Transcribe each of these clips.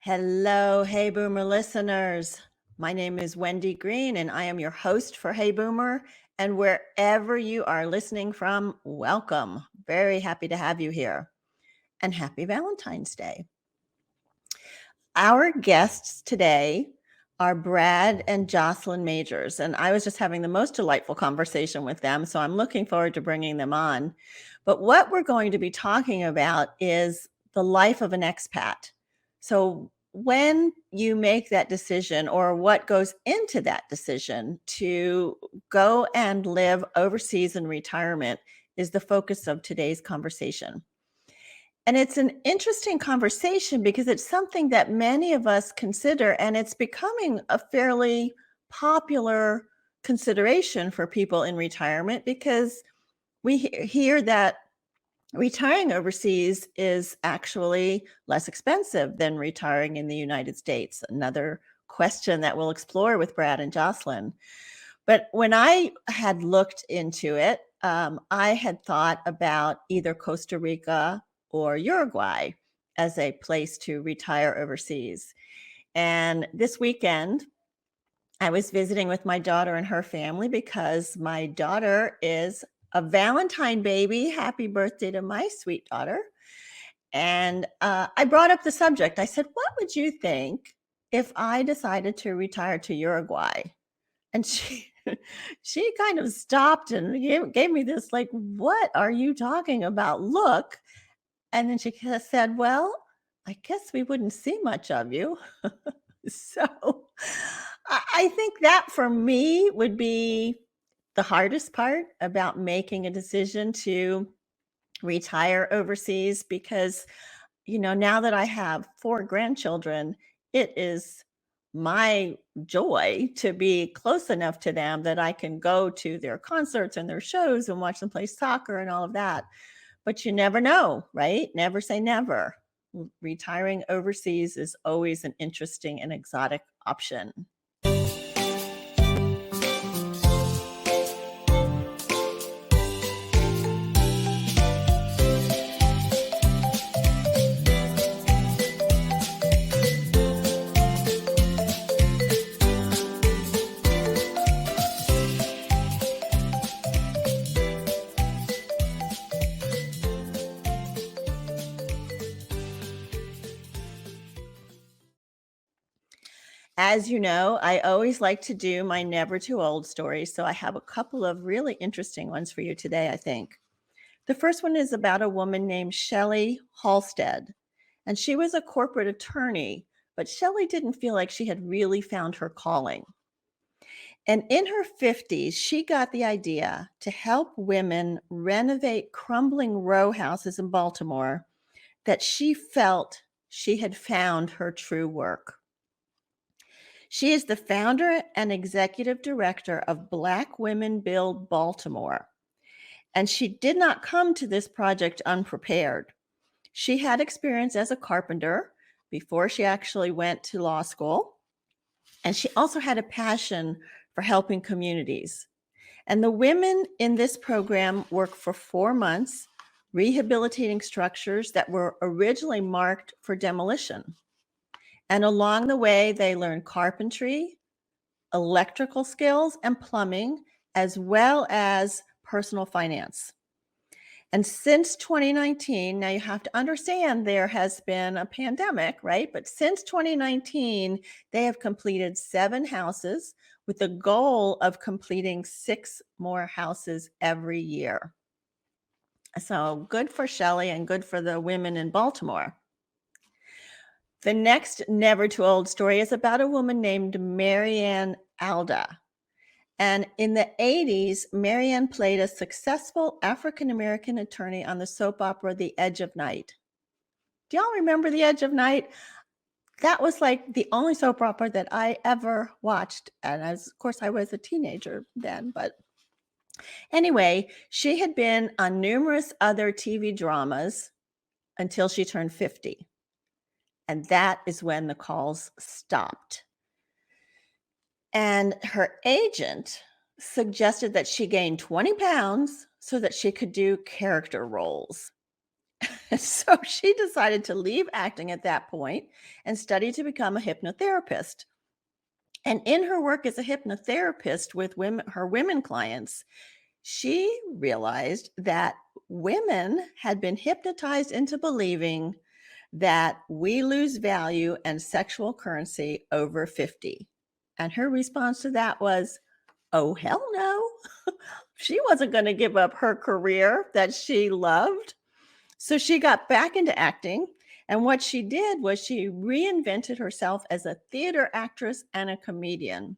Hello, Hey Boomer listeners. My name is Wendy Green, and I am your host for Hey Boomer. And wherever you are listening from, welcome. Very happy to have you here. And happy Valentine's Day. Our guests today are Brad and Josselyn Majors, and I was just having the most delightful conversation with them, so I'm looking forward to bringing them on. But what we're going to be talking about is the life of an expat. So when you make that decision, or what goes into that decision to go and live overseas in retirement, is the focus of today's conversation. And it's an interesting conversation because it's something that many of us consider, and it's becoming a fairly popular consideration for people in retirement because we hear that retiring overseas is actually less expensive than retiring in the United States. Another question that we'll explore with Brad and Josselyn. But when I had looked into it, I had thought about either Costa Rica or Uruguay as a place to retire overseas. And this weekend, I was visiting with my daughter and her family because my daughter is a Valentine baby. Happy birthday to my sweet daughter. And I brought up the subject. I said, what would you think if I decided to retire to Uruguay? And she kind of stopped and gave me this like, what are you talking about? Look. And then she said, well, I guess we wouldn't see much of you. So I think that for me would be the hardest part about making a decision to retire overseas because, now that I have 4 grandchildren, it is my joy to be close enough to them that I can go to their concerts and their shows and watch them play soccer and all of that. But you never know, right? Never say never. Retiring overseas is always an interesting and exotic option. As you know, I always like to do my never too old stories, so I have a couple of really interesting ones for you today, I think. The first one is about a woman named Shelley Halstead, and she was a corporate attorney, but Shelley didn't feel like she had really found her calling. And in her 50s, she got the idea to help women renovate crumbling row houses in Baltimore that she felt she had found her true work. She is the founder and executive director of Black Women Build Baltimore. And she did not come to this project unprepared. She had experience as a carpenter before she actually went to law school. And she also had a passion for helping communities. And the women in this program work for 4 months, rehabilitating structures that were originally marked for demolition. And along the way, they learn carpentry, electrical skills, and plumbing, as well as personal finance. And since 2019, now you have to understand there has been a pandemic, right? But since 2019, they have completed 7 houses with the goal of completing 6 more houses every year. So good for Shelley and good for the women in Baltimore. The next never too old story is about a woman named Marianne Alda. And in the 80s, Marianne played a successful African-American attorney on the soap opera The Edge of Night. Do y'all remember The Edge of Night? That was like the only soap opera that I ever watched. And of course, I was a teenager then. But anyway, she had been on numerous other TV dramas until she turned 50. And that is when the calls stopped. And her agent suggested that she gain 20 pounds so that she could do character roles. So she decided to leave acting at that point and study to become a hypnotherapist. And in her work as a hypnotherapist with her women clients, she realized that women had been hypnotized into believing that we lose value and sexual currency over 50. And her response to that was, oh, hell no. She wasn't going to give up her career that she loved. So she got back into acting. And what she did was she reinvented herself as a theater actress and a comedian.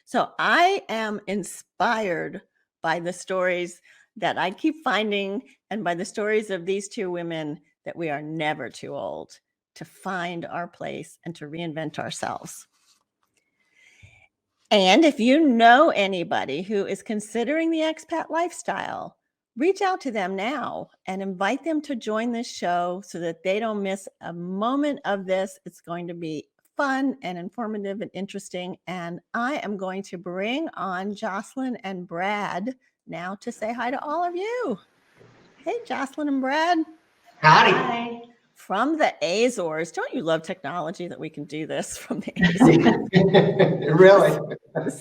So I am inspired by the stories that I keep finding and by the stories of these two women that we are never too old to find our place and to reinvent ourselves. And if you know anybody who is considering the expat lifestyle, reach out to them now and invite them to join this show so that they don't miss a moment of this. It's going to be fun and informative and interesting. And I am going to bring on Josselyn and Brad now to say hi to all of you. Hey, Josselyn and Brad. Howdy. Hi. From the Azores. Don't you love technology that we can do this from the Azores? Really?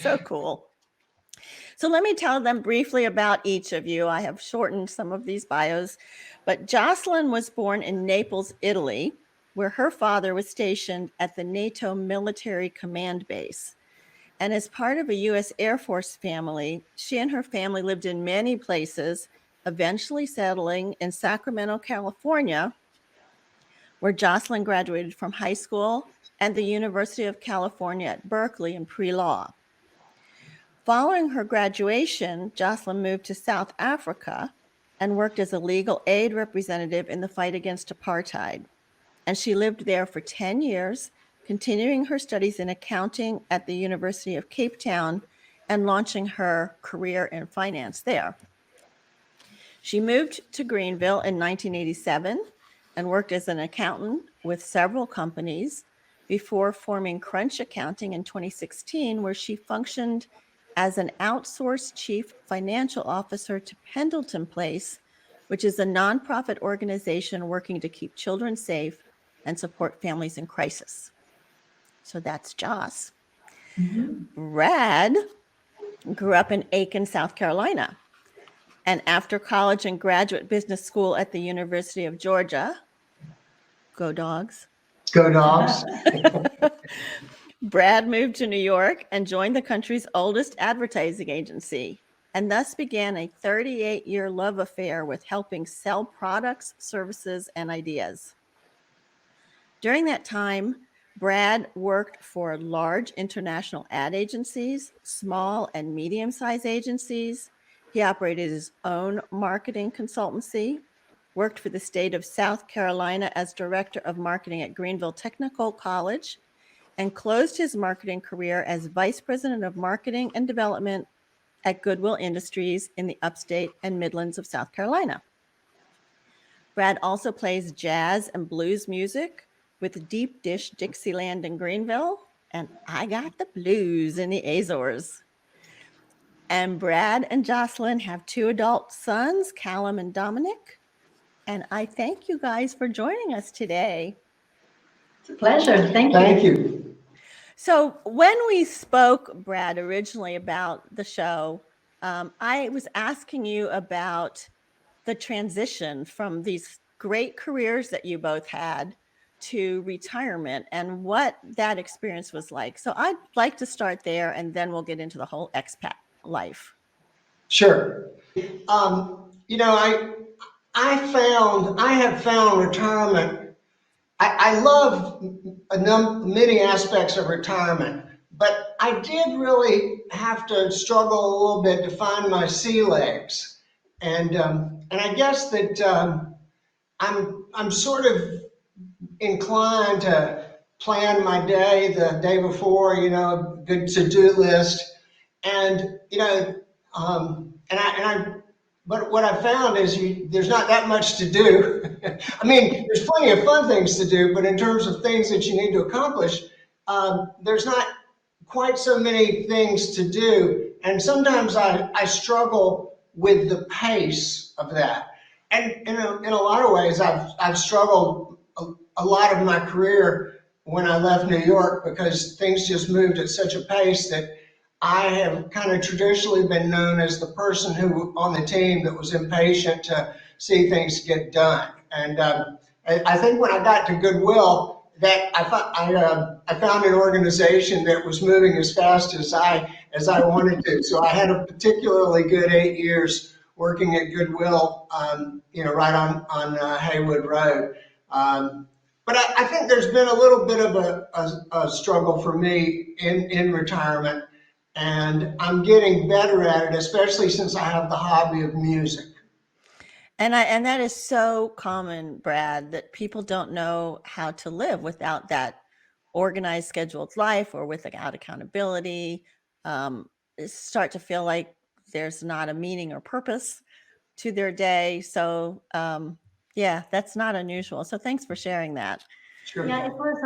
So cool. So let me tell them briefly about each of you. I have shortened some of these bios, but Josselyn was born in Naples, Italy, where her father was stationed at the NATO military command base. And as part of a U.S. Air Force family, she and her family lived in many places, eventually settling in Sacramento, California, where Josselyn graduated from high school and the University of California at Berkeley in pre-law. Following her graduation, Josselyn moved to South Africa and worked as a legal aid representative in the fight against apartheid. And she lived there for 10 years, continuing her studies in accounting at the University of Cape Town and launching her career in finance there. She moved to Greenville in 1987 and worked as an accountant with several companies before forming Crunch Accounting in 2016, where she functioned as an outsourced chief financial officer to Pendleton Place, which is a nonprofit organization working to keep children safe and support families in crisis. So that's Joss. Mm-hmm. Brad grew up in Aiken, South Carolina. And after college and graduate business school at the University of Georgia, go Dogs. Go Dogs. Brad moved to New York and joined the country's oldest advertising agency, and thus began a 38-year love affair with helping sell products, services, and ideas. During that time, Brad worked for large international ad agencies, small and medium-sized agencies. He operated his own marketing consultancy, worked for the state of South Carolina as director of marketing at Greenville Technical College, and closed his marketing career as vice president of marketing and development at Goodwill Industries in the upstate and Midlands of South Carolina. Brad also plays jazz and blues music with Deep Dish Dixieland in Greenville, and I Got the Blues in the Azores. And Brad and Josselyn have two adult sons, Callum and Dominic. And I thank you guys for joining us today. It's a pleasure. Thank you. Thank you. So when we spoke, Brad, originally about the show, I was asking you about the transition from these great careers that you both had to retirement and what that experience was like. So I'd like to start there, and then we'll get into the whole expat life. Sure. I have found retirement. I love many aspects of retirement, but I did really have to struggle a little bit to find my sea legs, and I guess that I'm sort of inclined to plan my day the day before, good to-do list, and but what I found is there's not that much to do. I mean, there's plenty of fun things to do, but in terms of things that you need to accomplish, there's not quite so many things to do. And sometimes I struggle with the pace of that. And in a lot of ways, I've struggled a lot of my career when I left New York because things just moved at such a pace that I have kind of traditionally been known as the person who on the team that was impatient to see things get done. And I think when I got to Goodwill, that I found an organization that was moving as fast as I wanted to. So I had a particularly good 8 years working at Goodwill, right on Haywood Road. But I think there's been a little bit of a struggle for me in retirement, and I'm getting better at it, especially since I have the hobby of music. And that is so common, Brad, that people don't know how to live without that organized, scheduled life or without accountability. Start to feel like there's not a meaning or purpose to their day. So, yeah, that's not unusual. So thanks for sharing that. Sure. Yeah, it was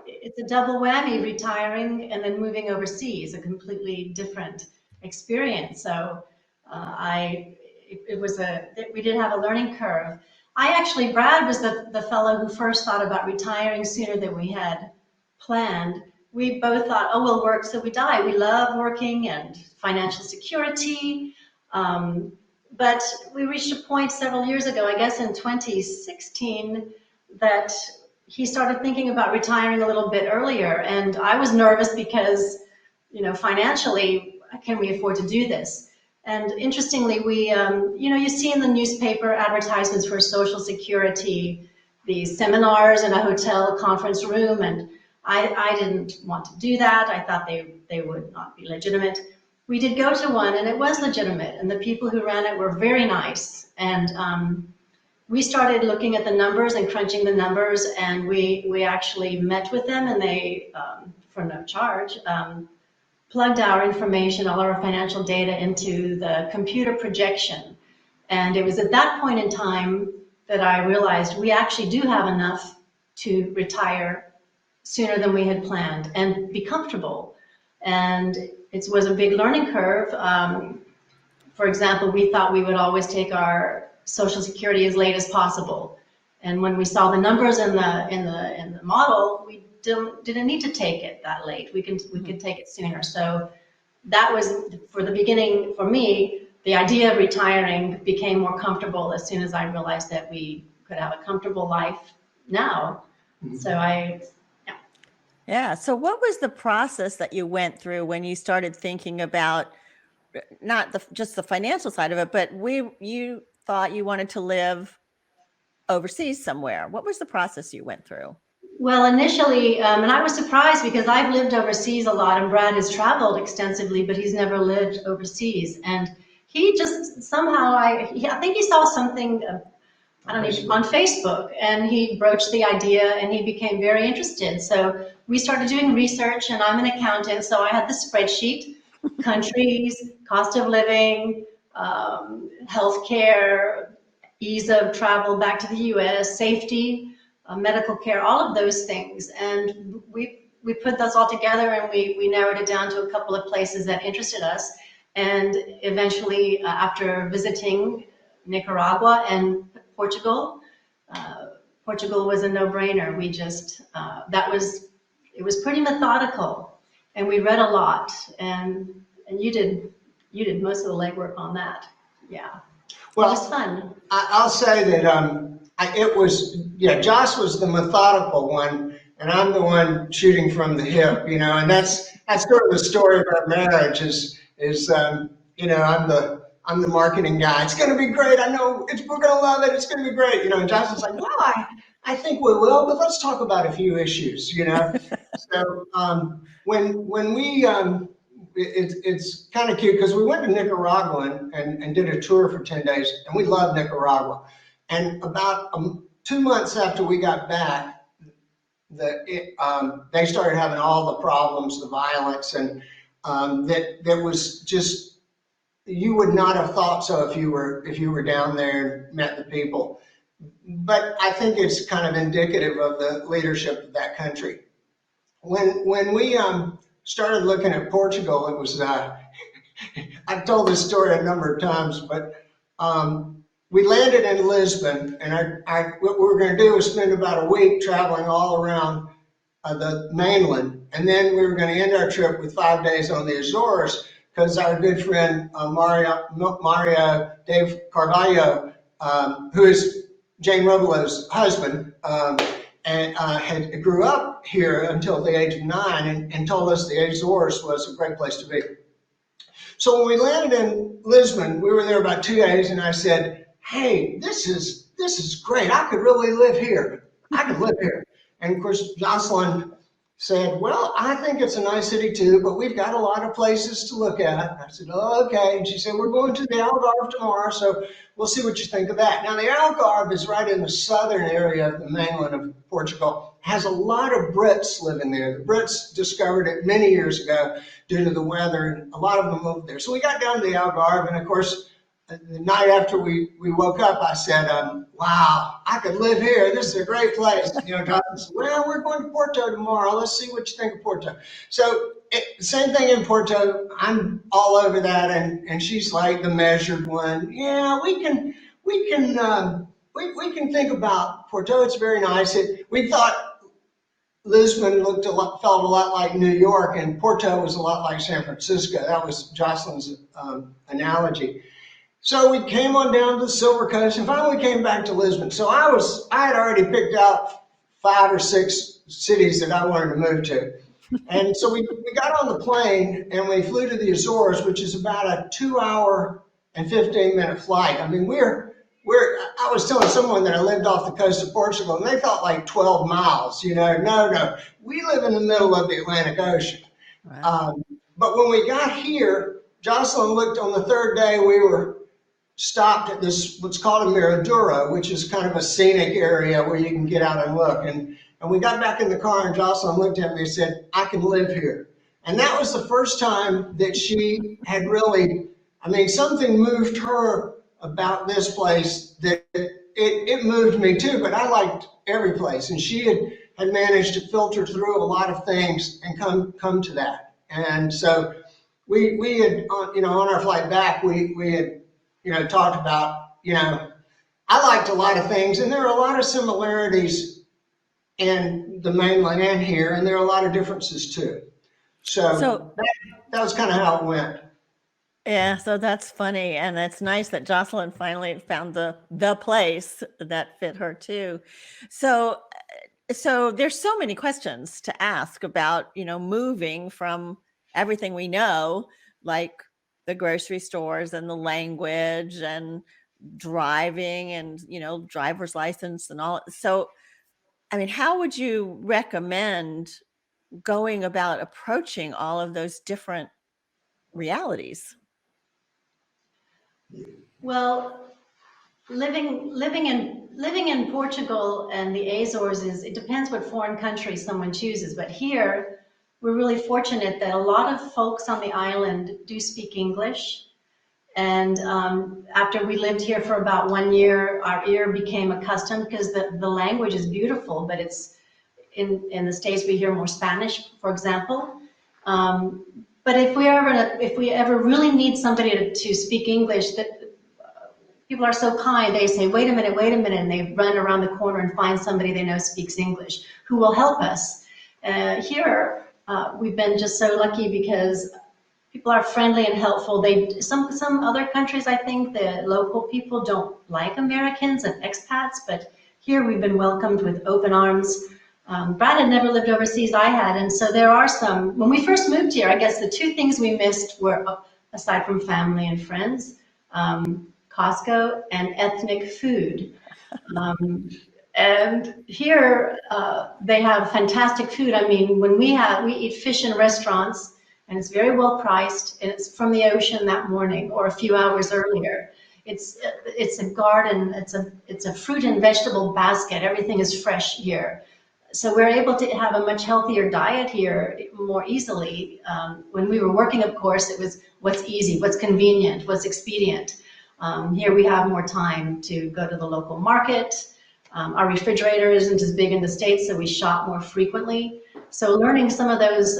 it's a double whammy, retiring and then moving overseas, a completely different experience. So we did have a learning curve. Brad was the fellow who first thought about retiring sooner than we had planned. We both thought, oh, we'll work till we die. We love working and financial security. But we reached a point several years ago, I guess in 2016, that he started thinking about retiring a little bit earlier. And I was nervous because, financially, can we afford to do this? And interestingly, you see in the newspaper advertisements for Social Security, these seminars in a hotel conference room. And I didn't want to do that. I thought they would not be legitimate. We did go to one and it was legitimate. And the people who ran it were very nice. And we started looking at the numbers and crunching the numbers, and we actually met with them, and they, for no charge, plugged our information, all our financial data into the computer projection. And it was at that point in time that I realized we actually do have enough to retire sooner than we had planned and be comfortable. And it was a big learning curve. For example, we thought we would always take our Social Security as late as possible. And when we saw the numbers in the model, we didn't need to take it that late. We could take it sooner. So that was, for the beginning, for me, the idea of retiring became more comfortable as soon as I realized that we could have a comfortable life now. Mm-hmm. So Yeah. So what was the process that you went through when you started thinking about not just the financial side of it, but you thought you wanted to live overseas somewhere? What was the process you went through? Well, initially, and I was surprised because I've lived overseas a lot, and Brad has traveled extensively, but he's never lived overseas. And he just somehow, I think he saw something, I don't know, on Facebook, and he broached the idea and he became very interested. So we started doing research, and I'm an accountant, so I had the spreadsheet, countries, cost of living, healthcare, ease of travel back to the US, safety, medical care, all of those things. And we put those all together, and we narrowed it down to a couple of places that interested us. And eventually, after visiting Nicaragua and Portugal, Portugal was a no-brainer. We just, it was pretty methodical, and we read a lot, and you did most of the legwork on that. Yeah. Well, it was fun. I'll say that Joss was the methodical one, and I'm the one shooting from the hip, and that's sort of the story of our marriage is I'm the marketing guy. It's going to be great. I know we're going to love it. It's going to be great. And Joss is like, well, I think we will, but let's talk about a few issues, So when we, it's kind of cute because we went to Nicaragua and did a tour for 10 days, and we love Nicaragua. And about 2 months after we got back, they started having all the problems, the violence, and that was just, you would not have thought so if you were down there and met the people. But I think it's kind of indicative of the leadership of that country. When we started looking at Portugal, it was I've told this story a number of times, but we landed in Lisbon, and what we were going to do was spend about a week traveling all around the mainland, and then we were going to end our trip with 5 days on the Azores because our good friend Mario Dave Carvalho, who is Jane Robillow's husband, and had grew up here until the age of 9, and told us the Azores was a great place to be. So when we landed in Lisbon, we were there about 2 days, and I said, "Hey, this is great. I could really live here. I could live here." And of course, Josselyn said, "Well, I think it's a nice city too, but we've got a lot of places to look at." I said, "Oh, okay." And she said, "We're going to the Algarve tomorrow, so we'll see what you think of that." Now, the Algarve is right in the southern area of the mainland of Portugal. It has a lot of Brits living there. The Brits discovered it many years ago due to the weather, and a lot of them moved there. So we got down to the Algarve, and of course, the night after we woke up, I said, "Wow, I could live here. This is a great place." Jonathan said, "Well, we're going to Porto tomorrow. Let's see what you think of Porto." So same thing in Porto. I'm all over that, and she's like the measured one. Yeah, we can think about Porto. It's very nice. We thought Lisbon felt a lot like New York, and Porto was a lot like San Francisco. That was Josselyn's analogy. So we came on down to the Silver Coast and finally came back to Lisbon. So I had already picked out 5 or 6 cities that I wanted to move to. And so we got on the plane and we flew to the Azores, which is about a 2-hour and 15-minute flight. I mean, I was telling someone that I lived off the coast of Portugal, and they felt like 12 miles. No, we live in the middle of the Atlantic Ocean. Wow. But when we got here, Josselyn looked on the 3rd day. We were stopped at this, what's called a Miradura, which is kind of a scenic area where you can get out and look. And we got back in the car, and Josselyn looked at me and said, "I can live here." And that was the first time that she had really, something moved her about this place that it moved me too, but I liked every place. And she had managed to filter through a lot of things and come to that. And so we had, on our flight back, we had, talked about, I liked a lot of things, and there are a lot of similarities in the mainland and here, and there are a lot of differences too. So that was kind of how it went. Yeah, so that's funny, and it's nice that Josselyn finally found the place that fit her too. So there's so many questions to ask about, moving from everything we know, like the grocery stores and the language and driving and, driver's license and all. So, how would you recommend going about approaching all of those different realities? Well, living in Portugal and the Azores it depends what foreign country someone chooses. But here, we're really fortunate that a lot of folks on the island do speak English. And after we lived here for about 1 year, our ear became accustomed because the language is beautiful, but it's in the States we hear more Spanish, for example. But if we ever really need somebody to speak English, that people are so kind, they say, wait a minute, and they run around the corner and find somebody they know speaks English who will help us. Here, we've been just so lucky because people are friendly and helpful. Some other countries, I think the local people don't like Americans and expats, but here we've been welcomed with open arms. Brad had never lived overseas, I had, and so there are some, when we first moved here, I guess the 2 things we missed were, aside from family and friends, Costco and ethnic food. And here they have fantastic food. When we eat fish in restaurants, and it's very well priced, and it's from the ocean that morning or a few hours earlier. It's a garden, it's a fruit and vegetable basket. Everything is fresh here. So we're able to have a much healthier diet here more easily. When we were working, of course, it was what's easy, what's convenient, what's expedient. Here we have more time to go to the local market. Our refrigerator isn't as big in the States, so we shop more frequently. So learning some of those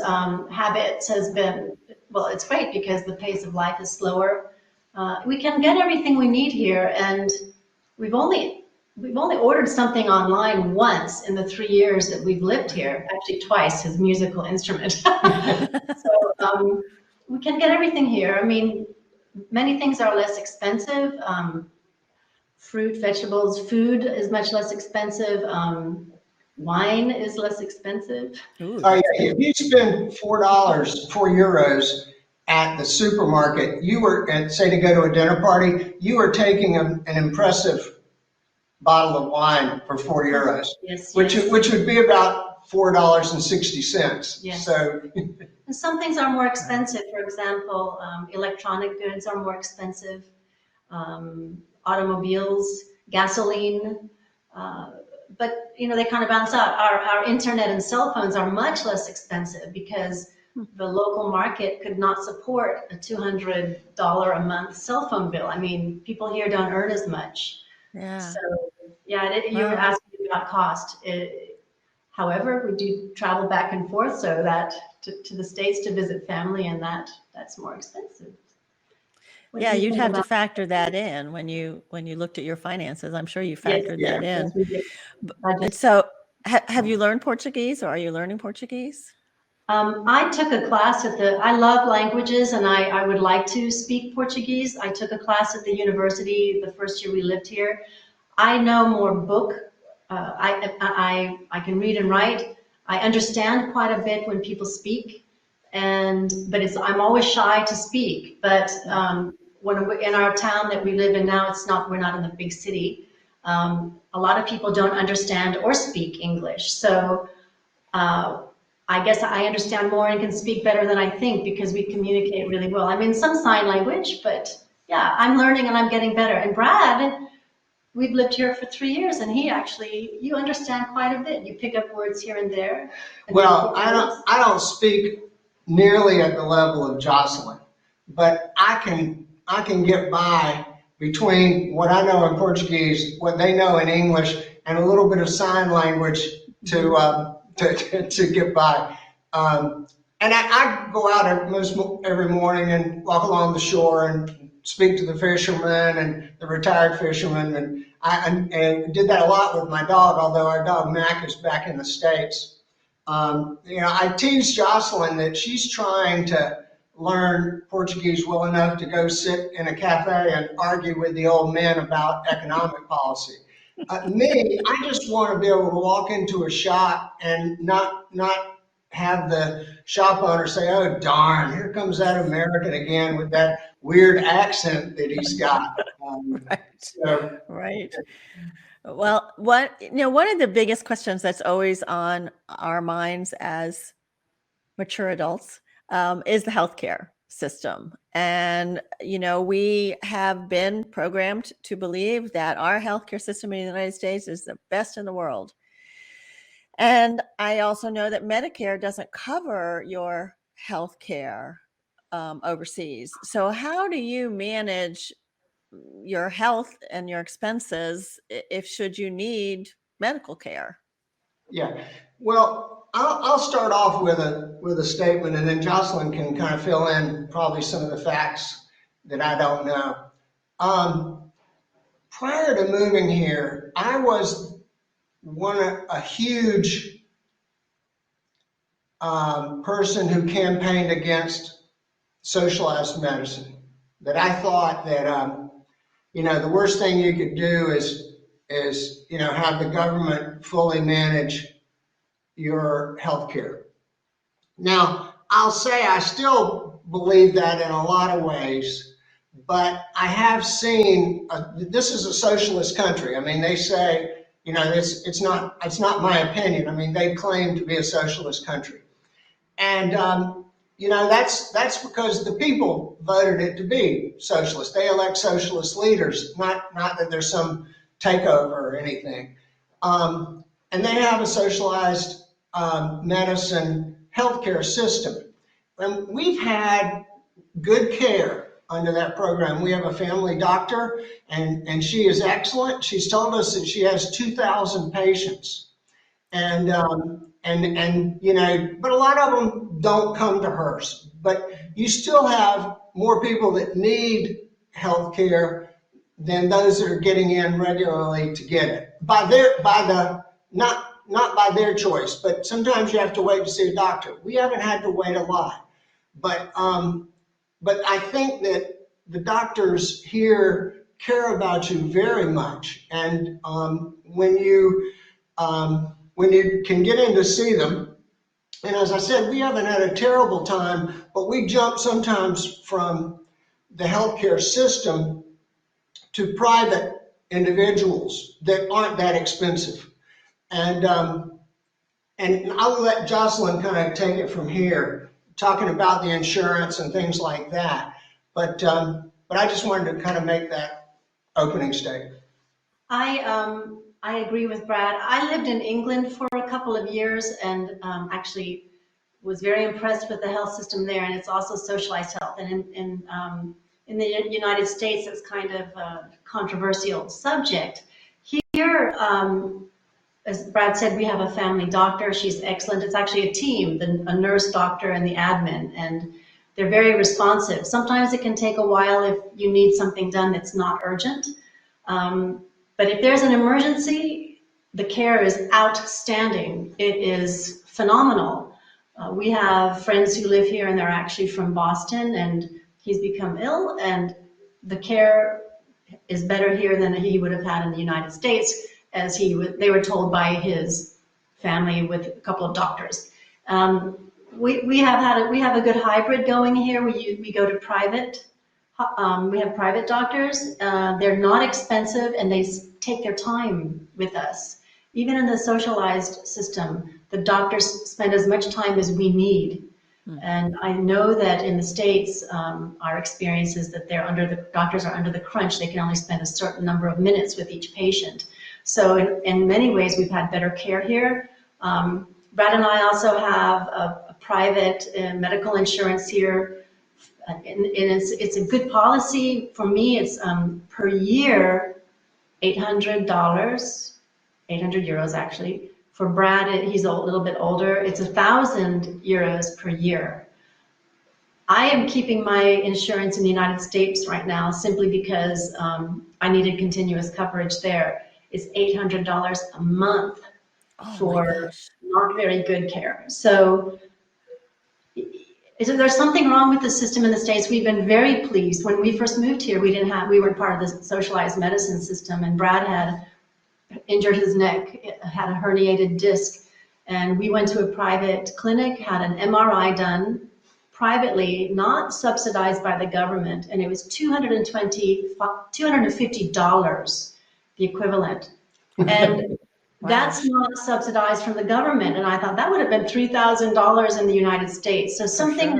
habits has been, well, it's great because the pace of life is slower. We can get everything we need here, and we've only ordered something online once in the 3 years that we've lived here, actually twice, his musical instrument. So we can get everything here. I mean, many things are less expensive. Fruit, vegetables, food is much less expensive. Wine is less expensive. Ooh, Oh, yeah, that's if good. you spend €4 at the supermarket, you were, and say to go to a dinner party, you are taking an impressive bottle of wine for €4, Yes, which yes. which would be about $4.60. Yes. So And some things are more expensive. For example, electronic goods are more expensive. Automobiles, gasoline. But they kind of balance out. Our internet and cell phones are much less expensive because the local market could not support a $200 a month cell phone bill. I mean, people here don't earn as much. Yeah. So yeah, you were Wow. asking about cost. However, we do travel back and forth, so that to the States to visit family, and that's more expensive. What do Yeah, you you'd think have to about? factor that in when you looked at your finances. I'm sure you Yes, factored yeah. that yes, in. we did. And Budget. so, have you learned Portuguese, or are you learning Portuguese? I took a class I love languages and I would like to speak Portuguese. I took a class at the university the first year we lived here. I know more I can read and write. I understand quite a bit when people speak, but I'm always shy to speak. But in our town that we live in now, we're not in a big city. A lot of people don't understand or speak English, so I guess I understand more and can speak better than I think because we communicate really well. I'm in some sign language, but yeah, I'm learning and I'm getting better. And Brad, we've lived here for 3 years, and you understand quite a bit. You pick up words here and there. Well, I don't speak nearly at the level of Josselyn, but I can get by between what I know in Portuguese, what they know in English, and a little bit of sign language to get by. And I go out every morning and walk along the shore and speak to the fishermen and the retired fishermen, and I did that a lot with my dog, although our dog Mac is back in the States. I tease Josselyn that she's trying to learn Portuguese well enough to go sit in a cafe and argue with the old men about economic policy. Me, I just want to be able to walk into a shop and not have the shop owner say, "Oh darn, here comes that American again with that weird accent that he's got." Right. So Right. Well, one of the biggest questions that's always on our minds as mature adults is the healthcare system. And, we have been programmed to believe that our healthcare system in the United States is the best in the world. And I also know that Medicare doesn't cover your healthcare overseas. So how do you manage your health and your expenses if should you need medical care? yeah, well, I'll start off with a statement, and then Jocelyn can kind of fill in probably some of the facts that I don't know. Um, Prior to moving here, I was a huge person who campaigned against socialized medicine. That I thought that the worst thing you could do is have the government fully manage your health care. Now, I'll say I still believe that in a lot of ways, but I have seen this is a socialist country. I mean, they say, it's not my opinion. I mean, they claim to be a socialist country. And that's because the people voted it to be socialist. They elect socialist leaders, not that there's some takeover or anything. And they have a socialized medicine healthcare system. And we've had good care under that program. We have a family doctor, and she is excellent. She's told us that she has 2,000 patients. And but a lot of them don't come to hers. But you still have more people that need health care than those that are getting in regularly to get it. Not by their choice, but sometimes you have to wait to see a doctor. We haven't had to wait a lot, but I think that the doctors here care about you very much, and when you can get in to see them. And as I said, we haven't had a terrible time, but we jump sometimes from the healthcare system to private individuals that aren't that expensive. And I'll let Josselyn kind of take it from here, talking about the insurance and things like that. But I just wanted to kind of make that opening statement. I agree with Brad. I lived in England for a couple of years and actually was very impressed with the health system there, and it's also socialized health. And in the United States, it's kind of a controversial subject. Here, as Brad said, we have a family doctor. She's excellent. It's actually a team, a nurse, doctor, and the admin, and they're very responsive. Sometimes it can take a while if you need something done that's not urgent. But if there's an emergency, the care is outstanding. It is phenomenal. We have friends who live here and they're actually from Boston, and he's become ill, and the care is better here than he would have had in the United States, as they were told by his family with a couple of doctors. We have a good hybrid going here. We go to private. We have private doctors. They're not expensive, and they take their time with us. Even in the socialized system, the doctors spend as much time as we need. And I know that in the States, our experience is that doctors are under the crunch. They can only spend a certain number of minutes with each patient. So in many ways, we've had better care here. Brad and I also have a private medical insurance here. And it's a good policy. For me, it's per year, $800, 800 euros actually. For Brad, he's a little bit older. It's 1,000 euros per year. I am keeping my insurance in the United States right now simply because I needed continuous coverage there. It's $800 a month for not very good care. So there's something wrong with the system in the States. We've been very pleased. When we first moved here, we weren't part of the socialized medicine system, and Brad had injured his neck, had a herniated disc, and we went to a private clinic, had an MRI done privately, not subsidized by the government, and it was $250, the equivalent. And that's not subsidized from the government. And I thought that would have been $3,000 in the United States. So something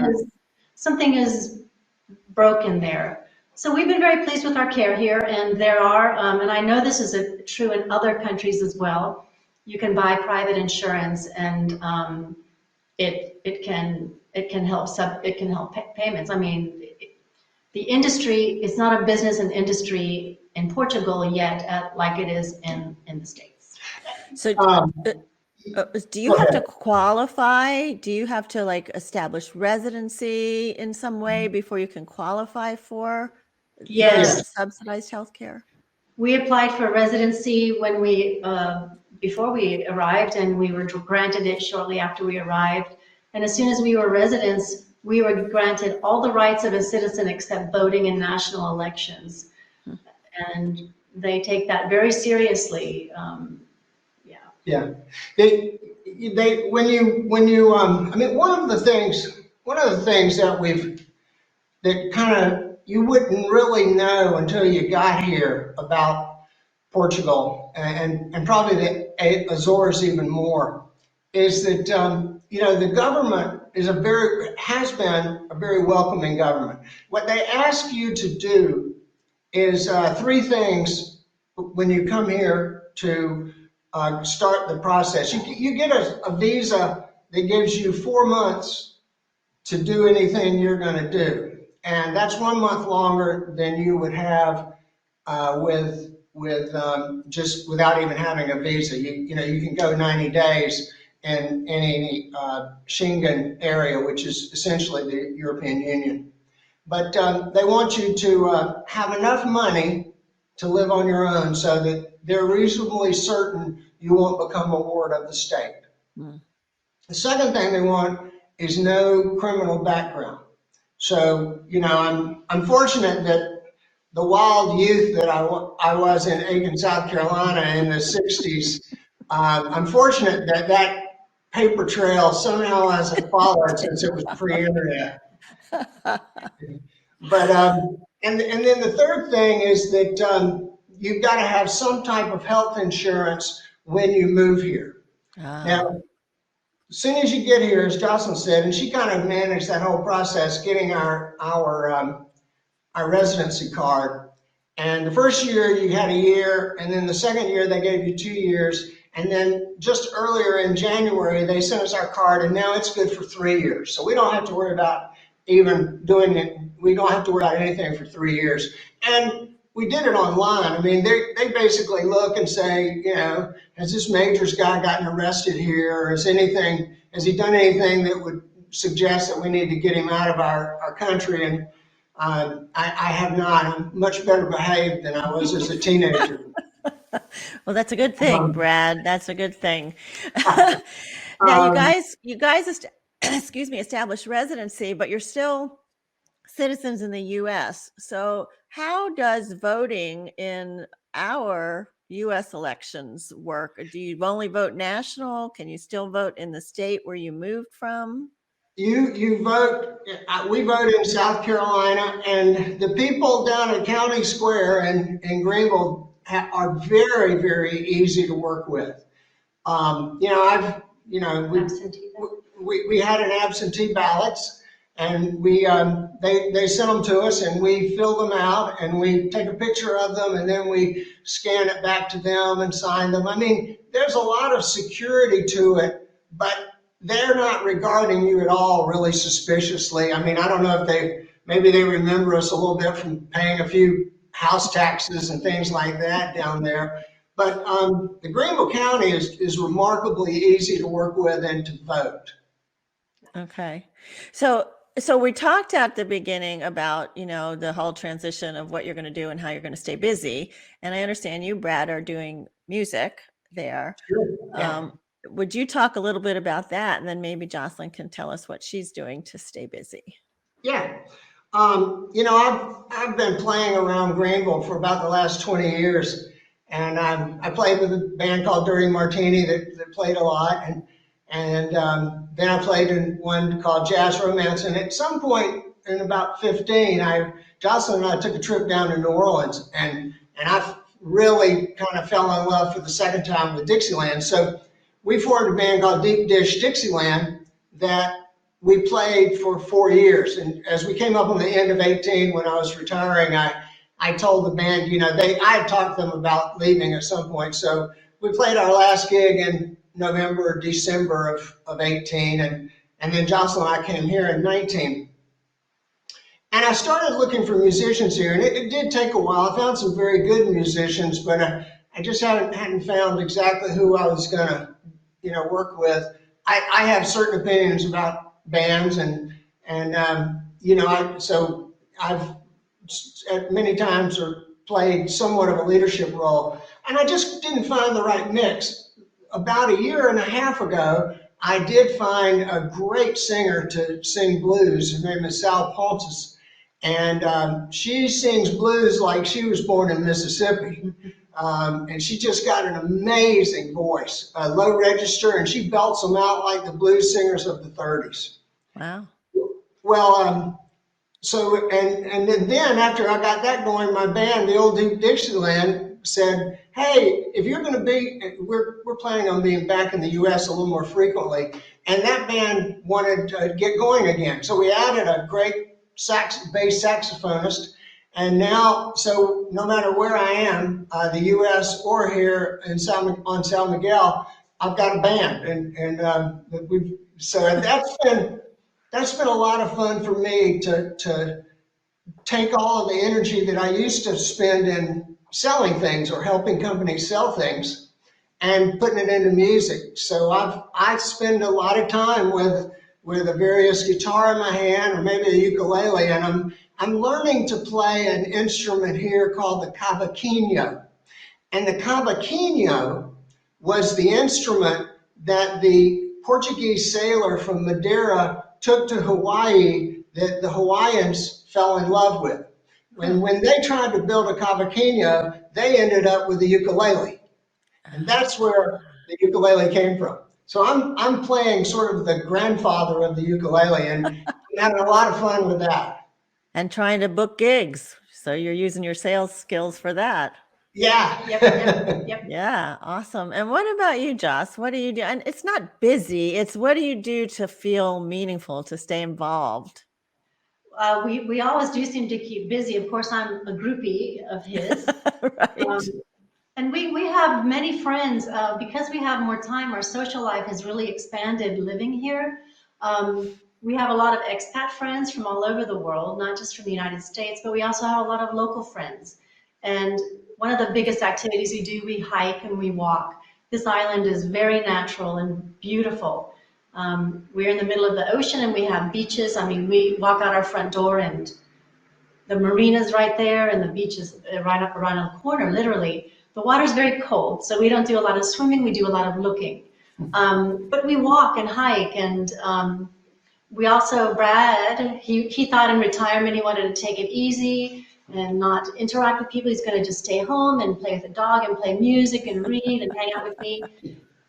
is broken there. So we've been very pleased with our care here, and there are, and I know this is true in other countries as well. You can buy private insurance, and it can help payments. I mean, the industry is not a business and industry in Portugal yet, like it is in the States. So do you have to qualify? Do you have to establish residency in some way before you can qualify for subsidized health care? We applied for residency when before we arrived, and we were granted it shortly after we arrived. And as soon as we were residents, we were granted all the rights of a citizen except voting in national elections. And they take that very seriously. Yeah. I mean, one of the things that kind of you wouldn't really know until you got here about Portugal, and probably the Azores even more, is that the government has been a very welcoming government. What they ask you to do is three things when you come here to start the process. You get a visa that gives you 4 months to do anything you're going to do. And that's 1 month longer than you would have just without even having a visa. You can go 90 days in any Schengen area, which is essentially the European Union. But they want you to have enough money to live on your own so that they're reasonably certain you won't become a ward of the state. Mm. The second thing they want is no criminal background. So, I'm fortunate that the wild youth that I was in Aiken, South Carolina in the 60s, I'm fortunate that that paper trail somehow hasn't followed since it was pre-internet. But, and then the third thing is that you've got to have some type of health insurance when you move here. Now, as soon as you get here, as Josselyn said, and she kind of managed that whole process, getting our residency card. And the first year you had a year, and then the second year they gave you 2 years. And then just earlier in January, they sent us our card, and now it's good for 3 years. So we don't have to worry about even doing it. We don't have to worry about anything for 3 years. And we did it online. I mean, they basically look and say, has this Majors guy gotten arrested here? Or has he done anything that would suggest that we need to get him out of our country? And I have not. I'm much better behaved than I was as a teenager. Well, that's a good thing, Brad. That's a good thing. Now, you guys, established residency, but you're still citizens in the U.S. So how does voting in our U.S. elections work? Do you only vote national? Can you still vote in the state where you moved from? You vote, we vote in South Carolina, and the people down at County Square in Greenville are very, very easy to work with. We had an absentee ballots, and they sent them to us, and we fill them out, and we take a picture of them, and then we scan it back to them and sign them. I mean, there's a lot of security to it, but they're not regarding you at all really suspiciously. I mean, I don't know if maybe they remember us a little bit from paying a few house taxes and things like that down there. But the Greenville County is remarkably easy to work with and to vote. Okay. So we talked at the beginning about, the whole transition of what you're going to do and how you're going to stay busy. And I understand you, Brad, are doing music there. Sure. Yeah. Would you talk a little bit about that? And then maybe Josselyn can tell us what she's doing to stay busy. Yeah. I've been playing around Greenville for about the last 20 years. And I played with a band called Dirty Martini that played a lot. And then I played in one called Jazz Romance. And at some point in about 15, Josselyn and I took a trip down to New Orleans. And I really kind of fell in love for the second time with Dixieland. So we formed a band called Deep Dish Dixieland that we played for 4 years. And as we came up on the end of 18, when I was retiring, I told the band, I had talked to them about leaving at some point. So we played our last gig in November, December of 18. And then Josselyn and I came here in 19. And I started looking for musicians here. And it did take a while. I found some very good musicians, but I just hadn't found exactly who I was going to work with. I have certain opinions about bands, and so I've at many times played somewhat of a leadership role, and I just didn't find the right mix. About a year and a half ago, I did find a great singer to sing blues. Her name is Sal Pontus, and she sings blues like she was born in Mississippi. And she just got an amazing voice, low register, and she belts them out like the blues singers of the 30s. Wow. Well, so then after I got that going, my band, the Old Deep Dixieland, said, "Hey, if you're going to be, we're planning on being back in the U.S. a little more frequently," and that band wanted to get going again. So we added a great bass saxophonist. And now, so no matter where I am, the U.S. or here on San Miguel, I've got a band, so that's been a lot of fun for me to take all of the energy that I used to spend in selling things or helping companies sell things and putting it into music. So I spend a lot of time with a various guitar in my hand or maybe a ukulele, and I'm learning to play an instrument here called the cavaquinho. And the cavaquinho was the instrument that the Portuguese sailor from Madeira took to Hawaii that the Hawaiians fell in love with. When they tried to build a cavaquinho, they ended up with a ukulele. And that's where the ukulele came from. So I'm playing sort of the grandfather of the ukulele, and I'm having a lot of fun with that. And trying to book gigs. So you're using your sales skills for that. Yeah. Yep. Yeah, awesome. And what about you, Joss? What do you do? And it's not busy. It's what do you do to feel meaningful, to stay involved? We always do seem to keep busy. Of course, I'm a groupie of his. Right. And we have many friends. Because we have more time, our social life has really expanded living here. We have a lot of expat friends from all over the world, not just from the United States, but we also have a lot of local friends. And one of the biggest activities we do, we hike and we walk. This island is very natural and beautiful. We're in the middle of the ocean and we have beaches. I mean, we walk out our front door and the marina's right there and the beach is right up around the corner, literally. The water's very cold, so we don't do a lot of swimming, we do a lot of looking. But we walk and hike, and we also, Brad, he thought in retirement he wanted to take it easy and not interact with people. He's going to just stay home and play with the dog and play music and read and hang out with me.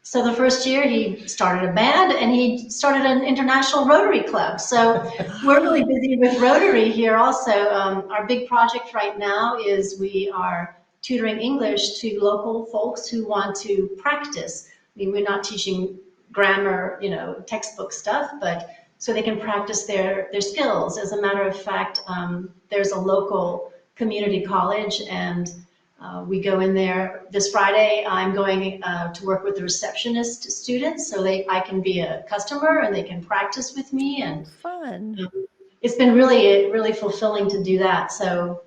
So the first year he started a band and he started an international Rotary Club. So we're really busy with Rotary here also. Our big project right now is we are tutoring English to local folks who want to practice. I mean, we're not teaching grammar, textbook stuff, but so they can practice their skills. As a matter of fact, there's a local community college and we go in there. This Friday, I'm going to work with the receptionist students so I can be a customer and they can practice with me. And fun. It's been really, really fulfilling to do that. So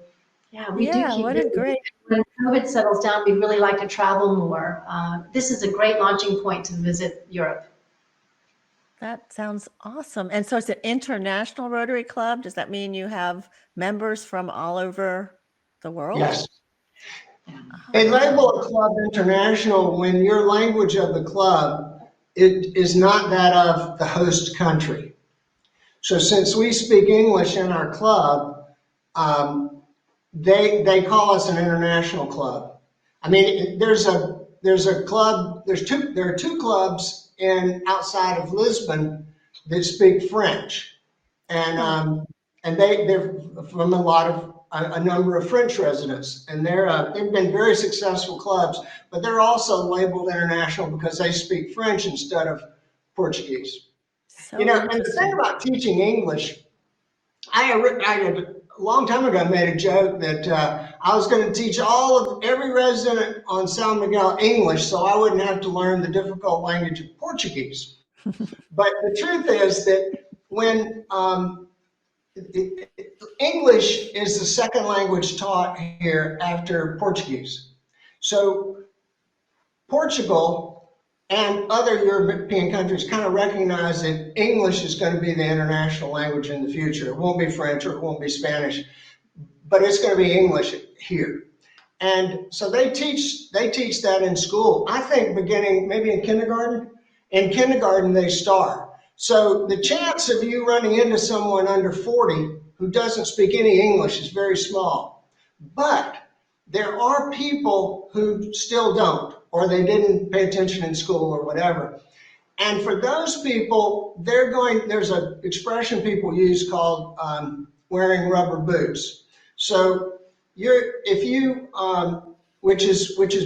yeah, we do keep what busy. a great. When COVID settles down, we'd really like to travel more. This is a great launching point to visit Europe. That sounds awesome. And so it's an international Rotary Club. Does that mean you have members from all over the world? Yes. They label a club international when your language of the club is not that of the host country. So since we speak English in our club, they call us an international club. I mean, there are two clubs outside of Lisbon that speak French, and they're from a number of French residents, and they've been very successful clubs, but they're also labeled international because they speak French instead of Portuguese. And the thing about teaching English, I a long time ago made a joke that I was going to teach every resident on San Miguel English so I wouldn't have to learn the difficult language of Portuguese. But the truth is that when English is the second language taught here after Portuguese. So Portugal and other European countries kind of recognize that English is going to be the international language in the future. It won't be French or it won't be Spanish, but it's going to be English here. And so they teach that in school. I think beginning maybe in kindergarten. In kindergarten, they start. So the chance of you running into someone under 40 who doesn't speak any English is very small. But there are people who still don't, or they didn't pay attention in school or whatever. And for those people, there's an expression people use called wearing rubber boots. So which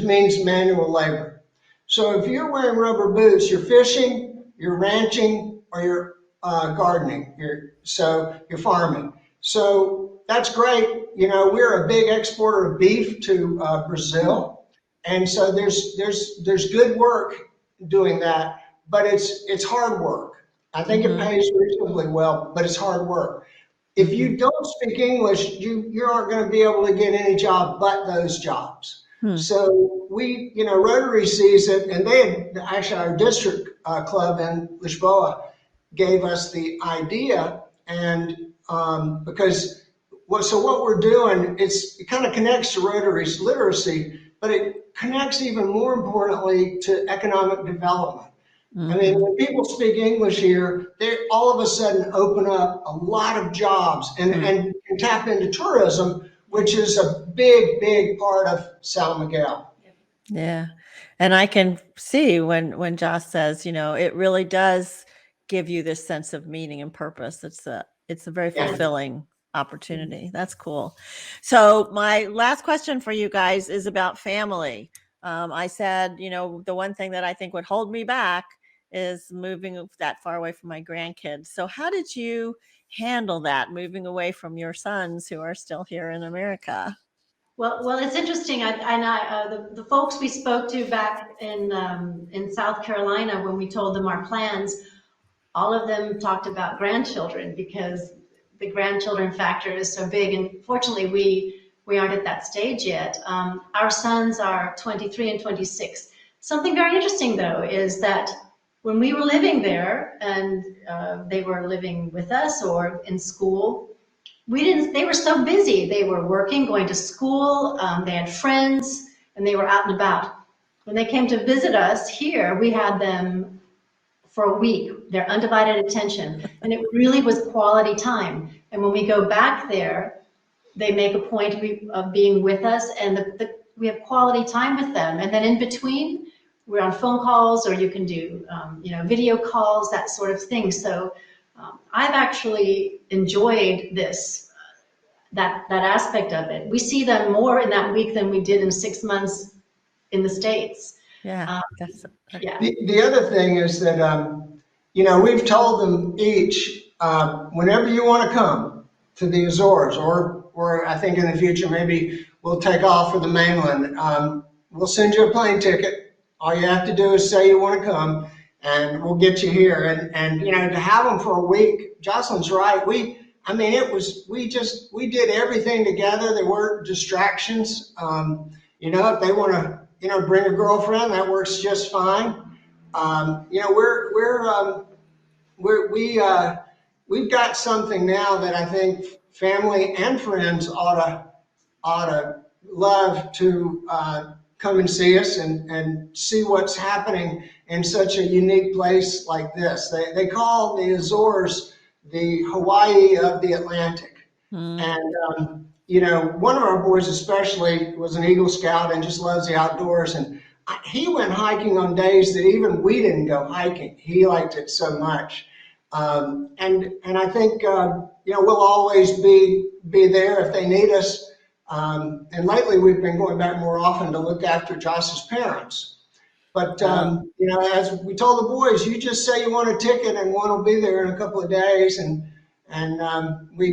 means manual labor. So if you're wearing rubber boots, you're fishing, you're ranching, or you're gardening. You're farming. So that's great. We're a big exporter of beef to Brazil, and so there's good work doing that, but it's hard work. I think it pays reasonably well, but it's hard work. If you don't speak English, you aren't going to be able to get any job but those jobs. So Rotary sees it, and our district club in Lisboa gave us the idea, and because what we're doing, it kind of connects to Rotary's literacy, but it connects even more importantly to economic development. I mean, when people speak English here, they all of a sudden open up a lot of jobs and can tap into tourism, which is a big, big part of San Miguel. Yeah. And I can see when Josh says, it really does give you this sense of meaning and purpose. It's a very fulfilling opportunity. That's cool. So my last question for you guys is about family. I said, the one thing that I think would hold me back is moving that far away from my grandkids. So how did you handle that, moving away from your sons who are still here in America? Well, it's interesting. The folks we spoke to back in South Carolina when we told them our plans, all of them talked about grandchildren because the grandchildren factor is so big. And fortunately, we aren't at that stage yet. Our sons are 23 and 26. Something very interesting, though, is that when we were living there and they were living with us or in school, they were so busy. They were working, going to school, they had friends, and they were out and about. When they came to visit us here, we had them for a week, their undivided attention, and it really was quality time. And when we go back there, they make a point of being with us, and we have quality time with them. And then in between, we're on phone calls, or you can do video calls, that sort of thing. So I've actually enjoyed that aspect of it. We see them more in that week than we did in 6 months in the States. Yeah. The other thing is that, we've told them each, whenever you want to come to the Azores, or I think in the future, maybe we'll take off for the mainland. We'll send you a plane ticket. All you have to do is say you want to come, and we'll get you here. And to have them for a week, Josselyn's right. We did everything together. There weren't distractions. If they want to, bring a girlfriend, that works just fine. We've got something now that I think family and friends ought to love to come and see us and see what's happening in such a unique place like this. They call the Azores the Hawaii of the Atlantic. And, one of our boys especially was an Eagle Scout and just loves the outdoors. And he went hiking on days that even we didn't go hiking. He liked it so much. And I think, we'll always be there if they need us. And lately we've been going back more often to look after Josh's parents. But, as we told the boys, you just say you want a ticket and one will be there in a couple of days. And we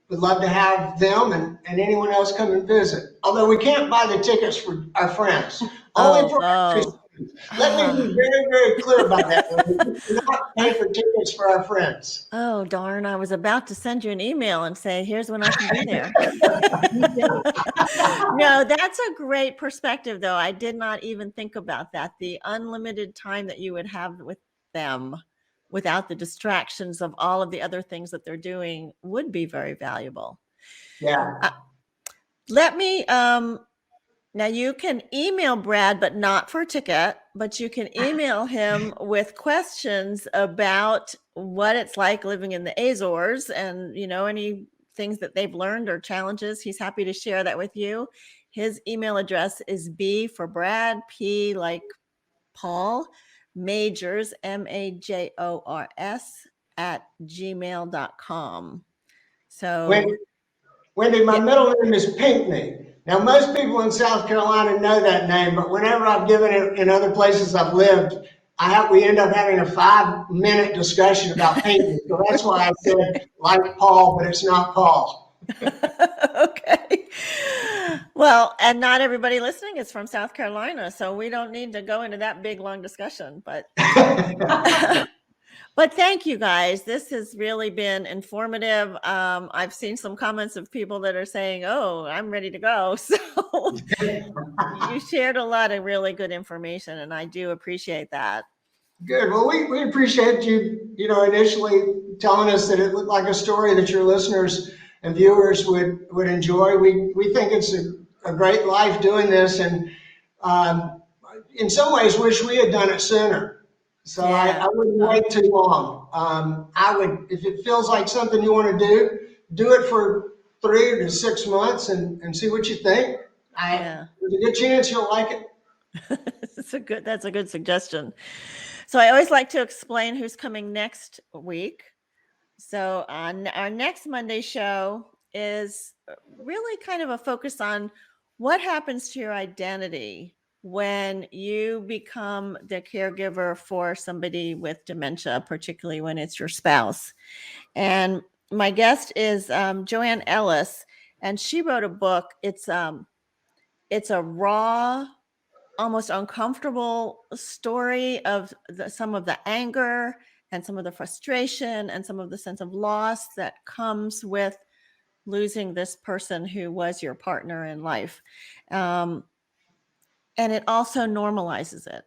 would love to have them and anyone else come and visit. Although we can't buy the tickets for our friends. Only for our friends. Let me be very, very clear about that. We do not pay for tickets for our friends. Oh, darn. I was about to send you an email and say, here's when I can be there. No, that's a great perspective, though. I did not even think about that. The unlimited time that you would have with them without the distractions of all of the other things that they're doing would be very valuable. Yeah. Let me, now you can email Brad, but not for a ticket, but you can email him with questions about what it's like living in the Azores and, any things that they've learned or challenges. He's happy to share that with you. His email address is B for Brad, P like Paul, Majors, MAJORS @gmail.com. So Wendy, my middle name is Pinkney. Now, most people in South Carolina know that name, but whenever I've given it in other places I've lived, we end up having a 5-minute discussion about Pinkney. So that's why I said like Paul, but it's not Paul. Okay. Well, and not everybody listening is from South Carolina, so we don't need to go into that big, long discussion. But but thank you guys. This has really been informative. I've seen some comments of people that are saying, oh, I'm ready to go. So you shared a lot of really good information, and I do appreciate that. Good. Well, we appreciate you, initially telling us that it looked like a story that your listeners and viewers would enjoy. We think it's a great life doing this, and in some ways wish we had done it sooner. So Yeah. I wouldn't wait too long. I would, if it feels like something you want to do it for 3 to 6 months and see what you think. Yeah. There's a good chance you'll like it. That's a good suggestion. So I always like to explain who's coming next week. So on our next Monday show is really kind of a focus on what happens to your identity when you become the caregiver for somebody with dementia, particularly when it's your spouse. And my guest is Joanne Ellis, and she wrote a book. It's a raw, almost uncomfortable story of some of the anger and some of the frustration and some of the sense of loss that comes with losing this person who was your partner in life. And it also normalizes it.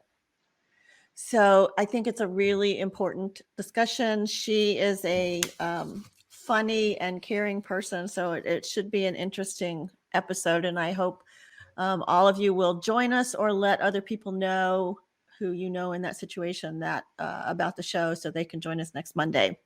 So I think it's a really important discussion. She is a funny and caring person, so it should be an interesting episode. And I hope all of you will join us or let other people know who you know in that situation that about the show so they can join us next Monday.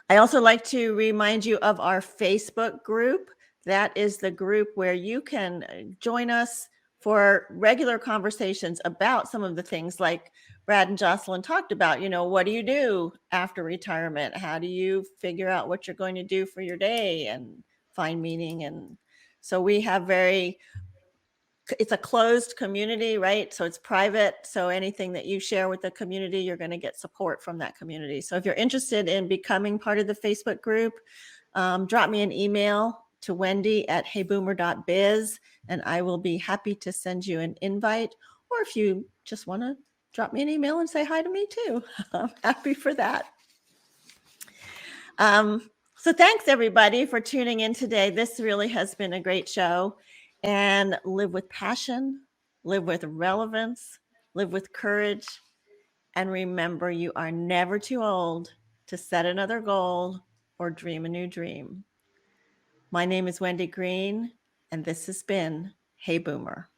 I also like to remind you of our Facebook group. That is the group where you can join us for regular conversations about some of the things like Brad and Josselyn talked about. What do you do after retirement? How do you figure out what you're going to do for your day and find meaning? And so we have it's a closed community, right? So it's private. So anything that you share with the community, you're going to get support from that community. So if you're interested in becoming part of the Facebook group, drop me an email to wendy@heyboomer.biz, and I will be happy to send you an invite. Or if you just want to drop me an email and say hi to me too, I'm happy for that. So thanks everybody for tuning in today. This really has been a great show. And live with passion, live with relevance, live with courage, and remember you are never too old to set another goal or dream a new dream. My name is Wendy Green, and this has been Hey Boomer.